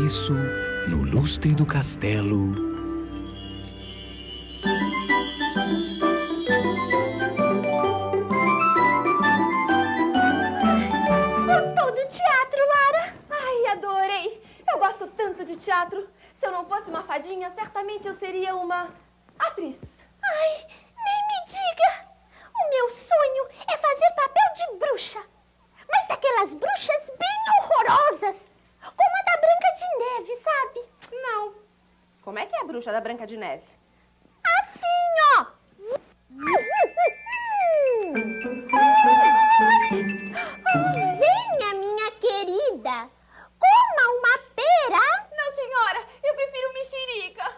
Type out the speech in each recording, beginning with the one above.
isso, no lustre do castelo... Gostou do teatro, Lara? Ai, adorei. Eu gosto tanto de teatro. Se eu não fosse uma fadinha, certamente eu seria uma atriz. Ai, nem me diga. O meu sonho é fazer papel de bruxa. Mas daquelas bruxas bem horrorosas. Como a da Branca de Neve, sabe? Não. Como é que é a bruxa da Branca de Neve? Assim, ó. Venha, minha querida. Coma uma pera. Não, senhora. Eu prefiro mexerica.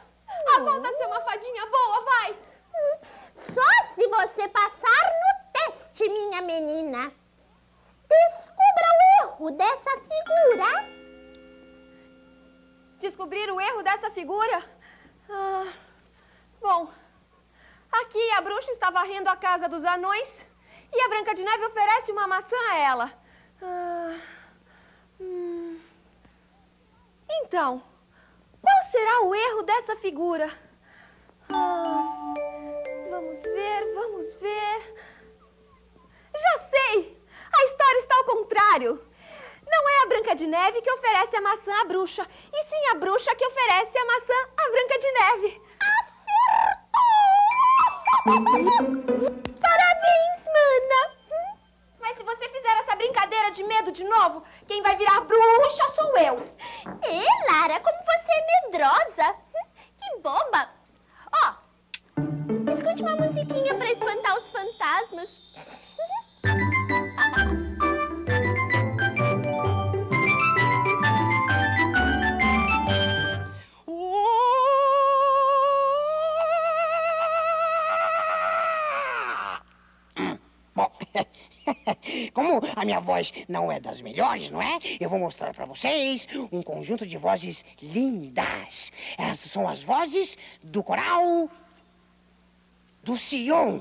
Volta a ser uma fadinha boa, vai. Só se você passar no teste, minha menina. Descubra o erro dessa figura. Descobrir o erro dessa figura? Bom, aqui a bruxa está varrendo a casa dos anões e a Branca de Neve oferece uma maçã a ela. Então, qual será o erro dessa figura? Vamos ver, vamos ver. Já sei! A história está ao contrário. Não é a Branca de Neve que oferece a maçã à bruxa, e sim a bruxa que oferece a maçã à Branca de Neve. Acertou! Parabéns, mana! Mas se você fizer essa brincadeira de medo de novo, quem vai virar bruxa sou eu. Lara, como você é medrosa. Que boba. Ó, escute uma musiquinha para espantar os fantasmas. Bom, como a minha voz não é das melhores, não é? Eu vou mostrar para vocês um conjunto de vozes lindas. Essas são as vozes do coral do Sion.